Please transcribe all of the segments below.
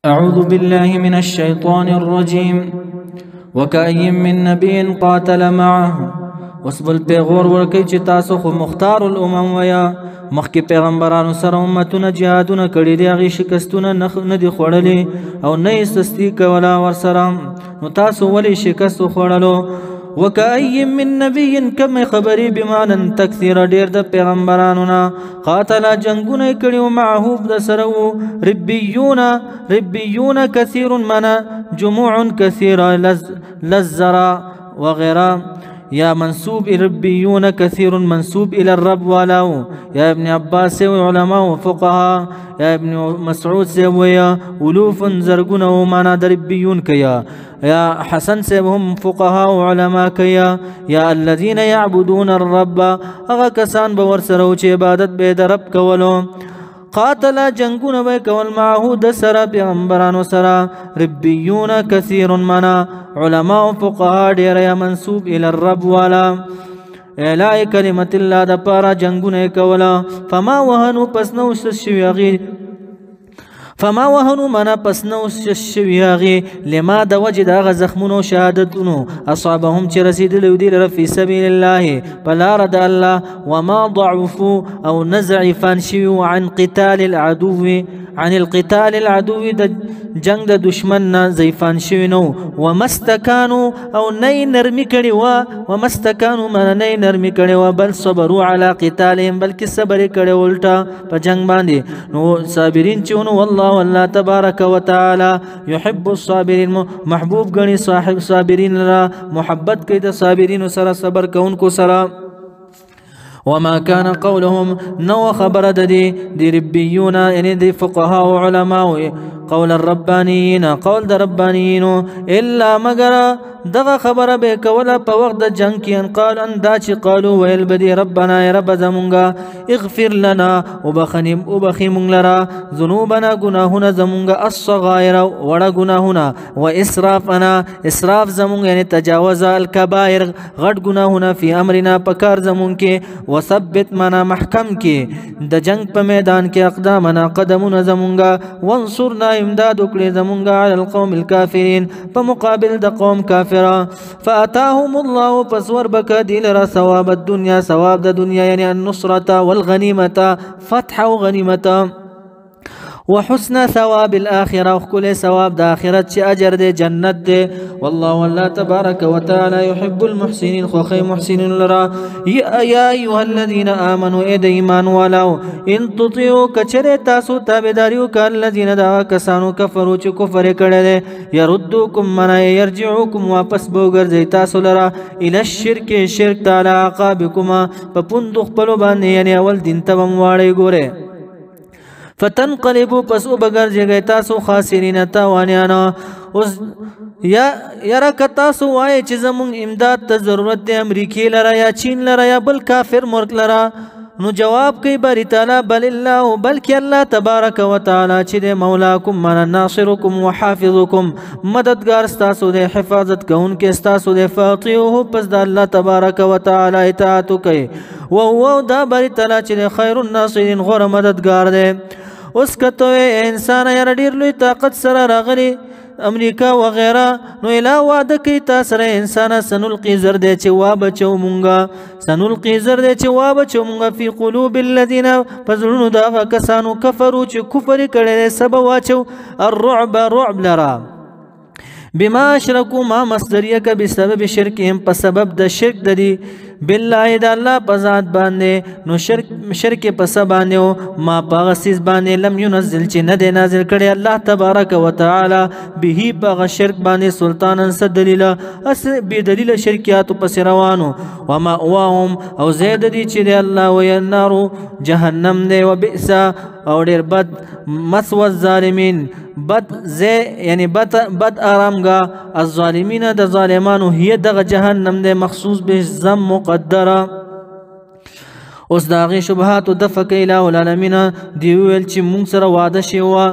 أعوذ بالله من الشيطان الرجيم وكأي من نبي قاتل معه وسبل پیغور ورکی چې تاسو خو مختار الامم ویا مخکې پیغمبرانو سره امتونه جهادونه کړي دي هغې شکستونه نه دي خوړلي او نه یې سستي کوله ورسره نو تاسو ولې شکست وخوړلو وكأي من نبي كم خبري بمعنى تكثير دير د پیغمبرانونا قاتل جنگونه کړي معه د سره ربيون كثير من جموع كثير للزرا وغيرها يا منسوب ربيون كثير منسوب إلى الرب ولو يا ابن عباس وعلماء وفقهاء يا ابن مسعود سويا ألوف زرقون ومانا ربيون كيا يا حسن سبهم فقهاء وعلماء كيا يا الذين يعبدون الرب أغا كسان بورسروش عبادت بيد رب كولو قاتل جنگون بي كول معه دسر پیغمبرانو سرا ربيون كثير منا علماء فقهاء دير يا منسوب إلى الرب ولا إعلاء كلمة الله دپارا جنگون کولا فما وهنوا منا پسنو شویاغي لما د وجد هغه زخمونو شهادتونو اصابهم چې رسیدلو دي لره في سبيل الله فلا رد الله وما ضعفوا او نزعفان شوي عن القتال العدو د جنگ د دشمن زيفان شوي نو ومستكانوا او ني نرمي کړي ومستكانوا من ني نرمي کړي بل صبروا على قتالهم بلکې صبر کړي الټا په جنگ باندې نو صابرین چونو والله تبارك وتعالى يحب الصابرين محبوب غني صاحب صابرين را محبت کوي د صابرین سره صبر کوونکو سره وما كان قولهم نو خبر دي ربيون يعني دي فقهاء وعلماء قول الربانيين قول د ربانيين الا مگر دغه خبره به کوله په وخت د جنگ کې ان قال ان دا چې قالو ويل بدي ربنا يا رب زمونږه اغفر لنا وبخي مونږ لرا ذنوبنا گناهونه زمونږه الصغائر وړه گناهونه واسرافنا اسراف زمونږ یعنی تجاوز الكبائر غټ گناهونه في امرنا پکار زمونږ کې وثبت منا محکم کې د جنگ په میدان کې اقدامنا قدمونه زمونږه وانصرنا امداد وکړي زمونږه على القوم الكافرين په مقابل د قوم کافر فأتاهم الله فسور بك ديلر ثواب الدنيا ثواب د دنيا يعني النصرة والغنيمة فتح وغنيمة وحسن ثواب الآخرة وكل ثواب د آخرت چې اجر دي جنت دي والله تبارك وتعالى يحب المحسنين خوخي محسنين لرا يا أيها الذين آمنوا ايد ایمان ولو ان تطيعوا کچره تاسو تابعداریو کالذین دا کسانو کفرو چې کفر کړي دي يردوکم من يرجعوکم واپس بوګرځي تاسو لرا الى الشرك شرک تعالی عقابکما په پوند خپل باندې یعنی اول دین ته واړی ګوره فتنقلبوا پس او بغیر جگہ تاسو خاسرین تاوانیانا اوس یا تاسو وای چې زمون امداد ته ضرورت دی امریکای لرا یا چین لرا یا بل کافر ملک لرا نو جواب کوي باری تعالی بل الله بلکې الله تبارک وتعالى چې د مولاکم من ناصرکم وحافظکم مددگار تاسو د حفاظت کوونکې تاسو د فاطیوه پس د الله تبارک وتعالى اطاعت کوي او دا باری تعالی چې خیر الناصرین غوره مددگار دی اوس کته انسان یې ډیر لوی طاقت سره راغلی امریکا وغیرہ نو الا وعده کوي تاسو سره انسان سنلقي زرد چې وا بچو مونږه سنلقي زرد چې وا بچو مونږه فی قلوب الذين فزلون دا کسانو کفرو چې کفر کړي سبب واچو الرعب لرا بما اشركوا ما مصدریه ک بسبب شرکهم په سبب د شرک ددي بالله د الله په ذات باندې نو شرک په سبانه او ما په غسیس باندې لم ينزل چې نه دی نازل کړي الله تبارک وتعالى به په شرک باندې سلطانن س دلیل اس به دلیل شرکیات په روانو وما واهم او زید دي چې الله وی النار جهنم دی وبئس او ډیر بد مسو الظالمین بد زه یعنی بد آرامگاه الظالمین د ظالمانو هي دغه جهنم دی مخصوص به ذم مقدره اوس داغه شبهات د فکیلا العالمین دی ویل چې مونږ سره وعده شی و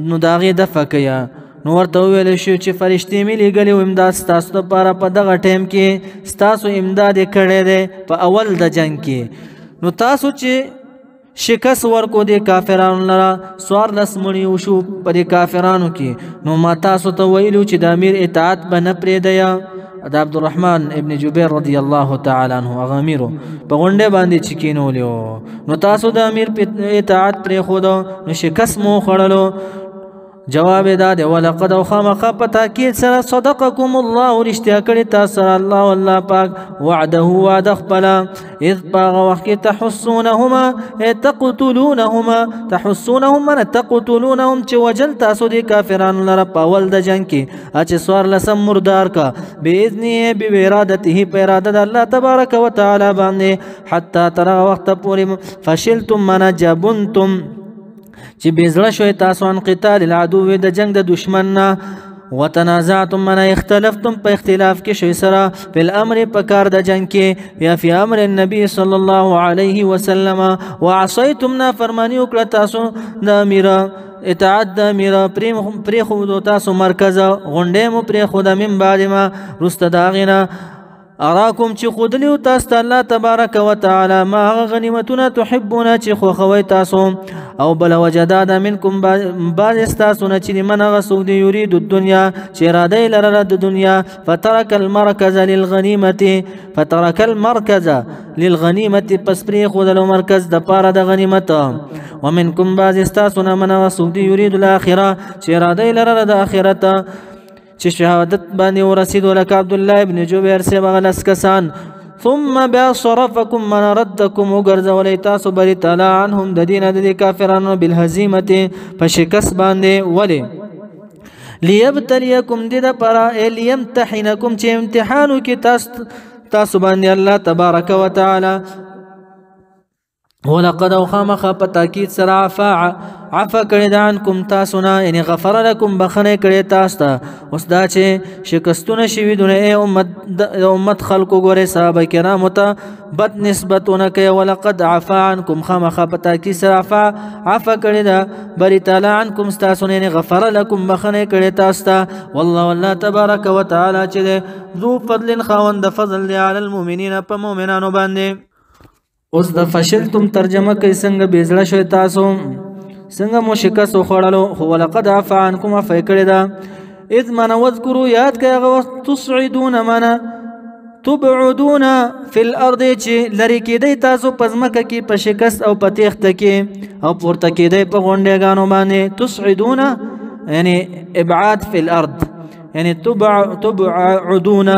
نو داغه د فکیا نو ورته ویل شو چې فرشتي ملي غلي امداد تاسو لپاره په دغه ټیم کې تاسو امداد کړي دي په اول د جنگ کې نو تاسو چې شکست ورکو دې کافرانو لره څوارلس مړي وشو په دې کافرانو کې نو ما تاسو ته ویلو چې د امیر اطاعت به نه پرېږدئ د عبدالرحمن ابن جبیر رضی الله تعالی عنه هغه امیرو په غونډې باندې چې کېنولي نو تاسو د امیر اطاعت پرېښودو نو شکست مو خوړلو جواب دا دی ولقد او خامخا په تاکید سره صدقکم الله رښتیا کړي تاسو سره الله والله پاک وعده وعده خپله اذ په هغه وخت کې تحسونهما تقتلونهم چې وجل تاسو دې کافرانو لره په اول د جنګ کې چې څوارلسم مردار کا باذنه بارادته په اراده د الله تبارک وتعالی باندې حتی تر هغه وخته پورې فشلتم من جبنتم چې بیزړه شوي تاسو عن قتال العدو د جنگ د دشمن نه وتنازعتم من اختلفتم په اختلاف کې شوي سره په الامر په کار د جنگ کې یا فی امر النبي صلی الله علیه وسلم وعصیتم نافرمانی وکړه تاسو د امیر اطاعت د امیر پرېښودو تاسو مرکز غونډې مو پرېښوده من بعد ما وروسته د هغې نه اراکم چې خودلیو تاسو ته الله تبارک وتعالی ما هغه غنیمتونه تحبونه چې خوښوئ تاسو او بل وجدا د منکم بعض ستاسو نه چې من هغه څوک دی یرید الدنیا چې اراده یې لرله د دنیا فترک المرکز للغنیمة پس پرېښودلو مرکز د پاره د غنیمت ومنکم بعض ستاسو نه من هغه څوک دی یرید الاخره چې اراده یې لرله د آخرت چې شهادت باندې ورسېدو لکه عبدالله ابن جبیر صاحب هغه لس کسان ثم بیا صرفکم من ردکم وګرځولی تاسو بری تعالی عنهم د دینه د دې کافرانو بالهزیمت په شکست باندې ولې لیبتلیکم دې دپاره لیمتحنکم چې امتحان وکړي تاسو باندې الله تبارک وتعالی ولقد او خامخا په تاکید سره عفا کړی ده عنکم تاسو نه یعنی غفر لکم بخنه کړی تاسو ته اوس دا چې شکستونه شوي دونه ای امت خلکو ګورې صحابه کرامو ته بد نسبتونه کوي ولقد عفا عنکم خامخا په تاکید سره عفا کړی ده بری تعالی عنکم ستاسو نه یعنی غفر لکم بخنه کړی تاسو ته والله تبارک وتعالی چې دی ذو فضل خاوند فضل دی علی المؤمنین په مؤمنانو باندې اوس د فشلتم ترجمه کوي څنګه بیزړه شوي تاسو څنګه مو شکست وخوړلو خو ولقد عفا عنکم عفا یې کړې ده اذ من واذکروا یاد کړئ هغه وخت تصعدون من تبعدون فی الارض چې لرې کېدی تاسو په ځمکه کې په شکست او په تیښته کې او پورته کېدی په غونډېګانو باندې تصعدون یعنی ابعاد فی الارض یعنی تبعدون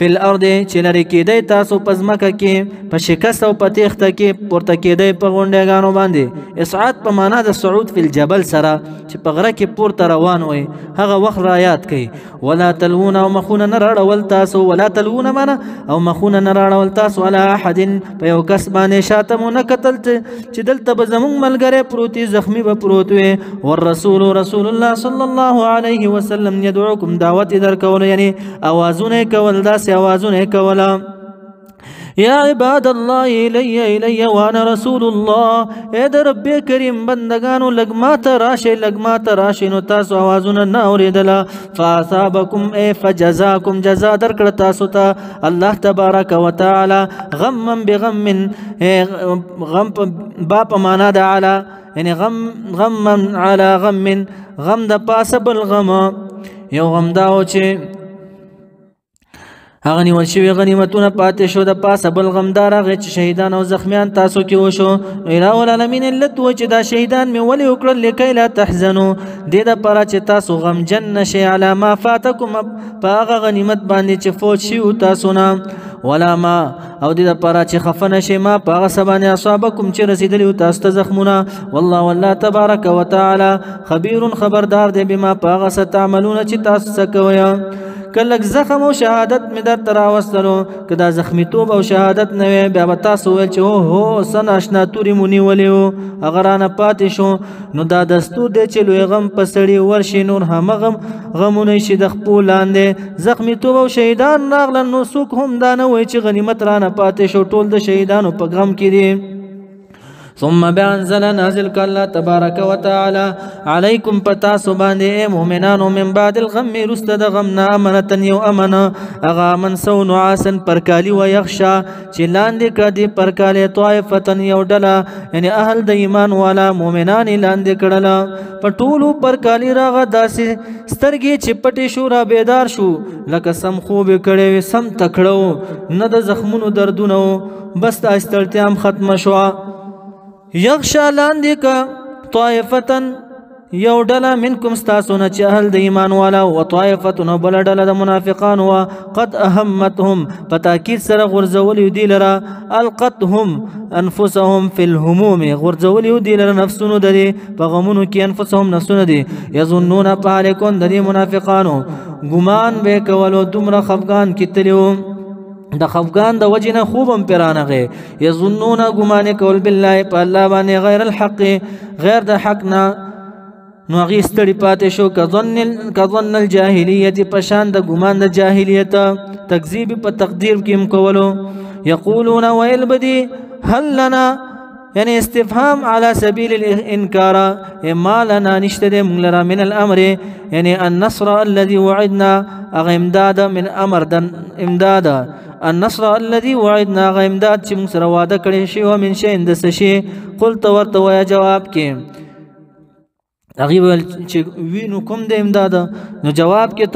فی الارض چې لرې کېدی تاسو په ځمکه کې په شکست او په تیښته کې پورته کېدی په غونډېګانو باندې اصعاد په معنا د صعود فی الجبل سره چې په غره کې پورته روان وئ هغه وخت را یاد کړئ ولا تلوون او مخونه نه راړول تاسو ولا تلوون معنا او مخونه نه راړول تاسو علی احد په یو کس باندې شاته مو نه کتل چې دلته به زموږ ملګری پروت وي زخمي به پروت وي والرسول رسول الله صلی الله علیه وسلم یدعوکم دعوت یې درکولو یعنی اوازونه یې کول داسې اوازونه کولا یا عباد الله الی وانا رسول الله اے د رب کریم بندگانو لګ ماته راشي نو تاسو اوازونه نه اوریدله فاصابکم ای فجزاکم جزا درکړه تاسو ته الله تبارک وتعالی غما بغم غم با په معنا د علی یعنی غما علی غم د پاسه بل غم یو غم داو چې هغه نیول شوي غنیمتونه پاتې شو د پاسه بل غمدار هغې چې شهیدان او زخمیان تاسو کې وشو اله العالمین علت و چې دا شهیدان مې ولې وکړل لکۍ لا تحزنو دې دپاره چې تاسو غمجن نشئ علی ما فاتکم په هغه غنیمت باندې چې فوت شوي تاسو نه ولا ما او دې دپاره چې خفه نشئ ما په هغه څه باندې اصابکم چې رسېدلي تاسو ته زخمونه والله تبارک وتعالی خبیر خبردار دی بما په هغه څه تعملونه چې تاسو څه کوئ که لږ زخم او شهادت مې درته راوستلو که دا زخمیتوب او شهادت نه وی بیا به تاسو ویل چې هو څه ناشنا تورې مو نیولې وو هغه رانه پاتې شو نو دا دستور دی چې لوی غم په سړي ورشي نور همغه غمونه شي د خپو لاندې زخمیتوب او شهیدان راغلل نو څوک هم دا نه وایي چې غنیمت رانه پاتې شو ټول د شهیدانو په غم کې دي ثم بأنزل نازل الله تبارك وتعالى عليكم پتا سبحانه اے مؤمنانو من بعد الغم رستد غمنا امنتن یو امنا اغا من سو نعاسن پرکالی و یخشا چلاندی کدی پرکالی طائفتن یو ڈلا یعنی اهل د ایمان والا مؤمنان لاندی کړلا پټولو پرکالی راغ داسې سترګې چپټې شو را بیدار شو لکه سم خوب کړي سم تکړو نه د زخمونو دردونو بس د استلتیام ختم شو یغشا لاندې کا طائفتن یو ډله منکم ستاسونه چې اهل د ایمان والا او طائفتن بل ډله د منافقان وا قد اهمتهم پتاکید سره غرزول دی لرا القتهم انفسهم فی الهموم غرزول دی لرا نفسونو د په غمونو کې انفسهم نفسونه دي یظنون پالکون د منافقانو ګمان به کولو دومره خفغان کې تلیو د خفغان د وجنه خوبم پیرانغه یظنون ګمان کول بالله په الله باندې غیر الحق غیر د حقنا نو غي ستړي پاتې شو کظن الجاهلیت پشان د ګمان د جاهلیت تکذیب په تقدیر کې کولو یقولون ويل بدی هل لنا یعنی استفهام على سبيل الانكار ما لنا نشتد ملرا من الامر یعنی النصر الذي وعدنا امداد من امر امداد النصر الذي وعدنا امداد چې موږ سره وعده کړی شی او من شي اند سشي قلت ورته ویا جواب کې هغه ول چې وینو کوم د امداد نو جواب کې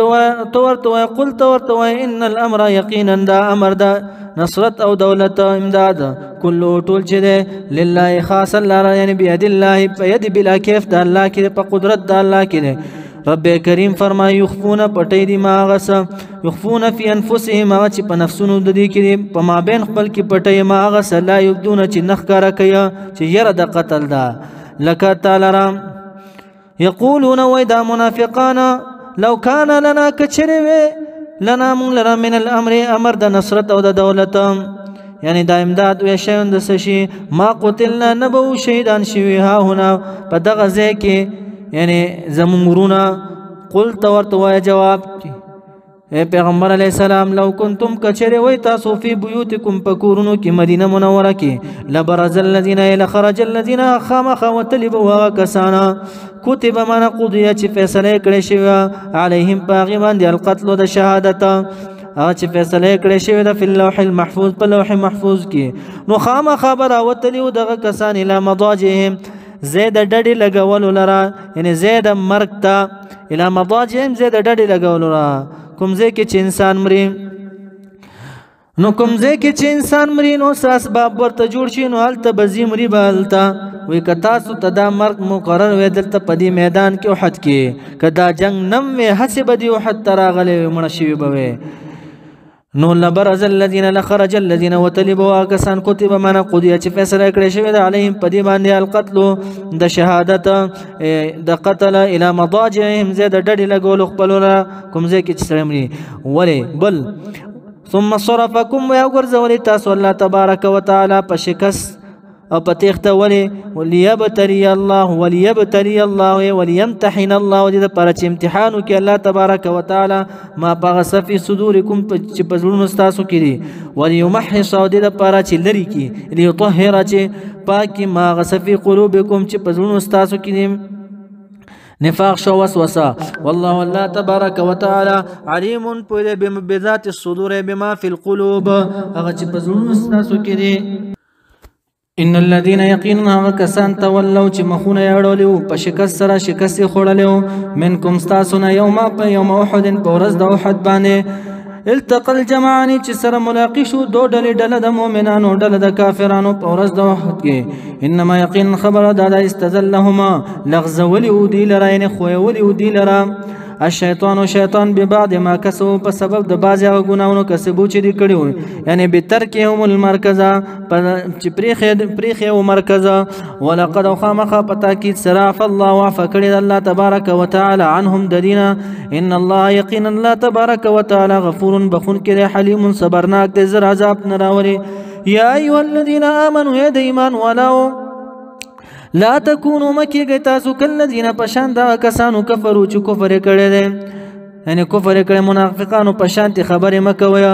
تو ورته قلت ورته ان الامر یقینا دا امر دا نصرت او دولت امداد كله ټول چې لله خاص الله یعنی بيد الله بيد بلا كيف د الله کې په قدرت د الله کې رب کریم فرمای یخفون پټی دی ما غس یخفون فی انفسهم ما چې په نفسونو د دې کې په مابین خپل کې پټی ما غس لا یبدون چې نخکاره کوي چې ير د قتل دا لک تعالی رام یقولون ويدا منافقان لو كان لنا كچره لنا من لرا من الامر امر د نصرت او د دولت یعنی دا امداد و شیون د سشي ما قتلنا نبو شهیدان شوی ها هنا په دغه ځای کې یعنی زمورنا قلت ورته جواب اے پیغمبر علیہ السلام لو کنتم کچره وای تاسو فی بیوتکم پکورونو کی مدینه منوره کی لبرز الذين لخرج الذين خامخ وتلبوا وكسانا كتب من قضيه چې فیصله کړی شوی علیهم باغمان دی القتل د شهادت چې فیصله کړی شوی د فی اللوح المحفوظ په لوح محفوظ کې نو خامخ خبر وتلیو دغه کسان اله مضاجهم زید ډډی لګول لرا یعنی زید مرګ تا اله مضاجهم زید ډډی لګول لرا کوم ځای کې چې انسان مري نو کوم ځای کې چې انسان مري نو اسباب ورته جوړ شي نو هلته بزی مري بالتا وی کتا سو تدا مرګ مقرر وې دلته په دې میدان کې احد کې کدا جنگ نم وې حسب دی احد تراغلې مړ شي بوي نو لبرز الذين لخرج الذين وتلبوا كسان كتب من قضيه چې فیصله کړی شوی د علیهم په دې باندې القتل د شهادت د قتل الى مضاجعهم زید ډډی لګول خپلونه کوم ځای کې چې سړی ولی بل ثم صرفكم ويغرزوا تاسو الله تبارك وتعالى په شکست او پتیخته وليبتلي الله وليمتحن الله دې پر چې امتحانو کې الله تبارک وتعالى ما بغس في صدوركم چې پزړونو تاسو کې دي وليمحص دې پر چې لري کې ليطهر چې پاکي ما غس في قلوبكم چې پزړونو تاسو کې دي نفاق شو وسوسه والله الله تبارك وتعالى عليم بذات الصدور بما في القلوب هغه چې پزړونو تاسو کې دي ان الذين يقينون كسان تولوا چې مخونه یړولیو په شکست سره شکست خوړلیو منکم استاسنا یوم احد پورز د احد باندې التقى الجمعان چې سره ملاقات شو دو ډلې د مؤمنانو ډله د کافرانو پورز د احد کې انما یقین خبر د استذلهما لغزولیو دی لراین خویولیو دی لرا الشیطان شیطان ببعض ما کسبوا په سبب د بعض غناونو کسبو چې دی کړیو یعنی بترکهم المرکز چې پریخه او مرکز ولقد خامخ پتا کی صراف الله وعف کړی الله تبارک وتعالى عنهم ددینا ان الله یقین الله تبارک وتعالى غفور بخون کړي حلیم صبرناک د زر عذاب نراوري یا ایها الذين امنوا يا ایمان ولو لا تكونوا مكي تاسو کلذین پشان دا کسانو کفرو چې کفر کړي دي یعنی کفر کړي منافقانو په شانتي خبره مکوي.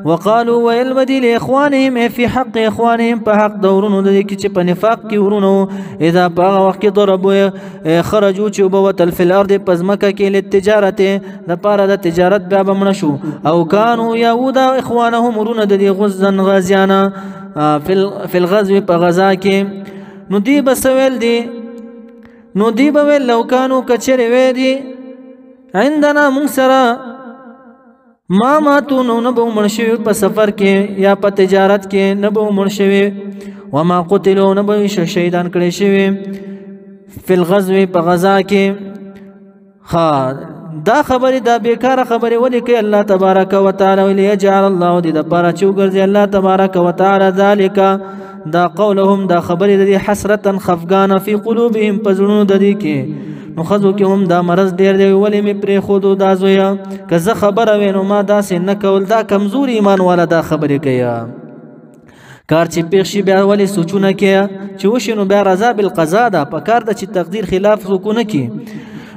وقالو ويل بديل اخوانهم في حق اخوانهم په حق دورونو د کې چې په نفاق کې ورونو اذا په وخت کې ضربوا خرجوا چې وبوتل في الارض پزمکه کې للتجارت د پاره د تجارت بیا بمړ شو. او كانوا يهود اخوانهم ورونه د غزن غازیانا في الغزو په غزا کې. نو دی بسویل دی نو دی بویل لو كانوا کچره وې دی عندنا منسرا ما ماتو نو نبو مرشوی په سفر کې یا په تجارت کې نبو مرشوی. وما قتلوا نبو شهیدان کړي شوی فی الغزو په غزا کې. دا خبره دا بیکاره خبره ولي کوي الله تبارک وتعالى وليجعل الله دې د پاره چوغرځي الله تبارک وتعالى ذالک دا قولهم دا خبره د حسرتا خفغان فی قلوبهم پزړونو د دې کې. نو خزو کې هم دا مرض ډیر دی ولې می پرې خودو دا زویا که زه خبره وینم ما دا سن نه کول دا کمزور ایمان والا دا خبره کوي. کار چې پیښ شي بیا ولې سوچونه کوي چې وشنو بیا رضا بالقضاء ده په کار د چې تقدیر خلاف سکونه کی.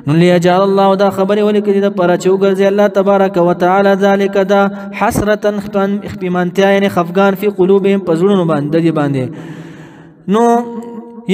نو ليجعل الله دا خبره ولې کوي د پاره چوغرځي الله تبارک وتعالى ذالک دا حسرتا اخپیمانتیا یعنی خفغان فی قلوبهم پزړونو باندې. نو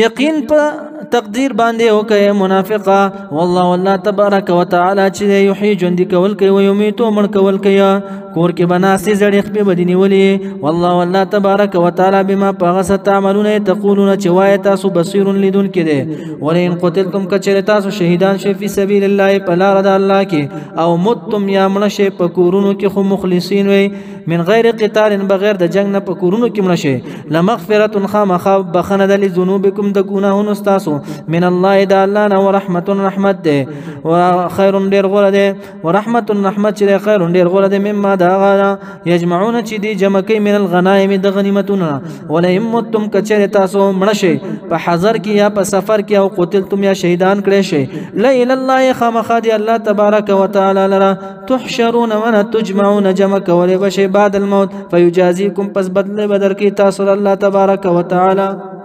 یقین په تقدیر باندې وکي منافقه. والله تبارک وتعالى چې یحیی ژوند کول کوي او یمیتو مړ کول کوي. کور کې بناسي زړې خپې بدینی ولي. والله تبارک وتعالى بما پغس تعملون تقولون چې وای تاسو بصیر لیدون کړي. ولئن قتلتم کچره تاسو شهیدان شي فی سبیل الله په لار د الله کې او متم یا مړ شي په کورونو کې خو مخلصین وي من غیر قتال بغیر د جنگ نه په کورونو کې مړ شي لمغفرۃ خامخ بخنه د ذنوبکم د ګناهونو تاسو من الله دا الله نه ورحمت رحمت ده وخير ډیر غوړه ده ورحمت رحمت چې خیر ډیر غوړه ده مما دا یجمعون چې دی جمع کوي من الغنائم د غنیمتونو. ولئن متم کچره تاسو مړ شي په حضر کې یا په سفر کې او قتلتم یا شهیدان کړي شي لا اله الله خامخ دی الله تبارک وتعالى لرا تحشرون من تجمعون جمع کولې بشي بعد الموت فيجازيكم پس بدل بدر کې تاسو الله تبارک وتعالى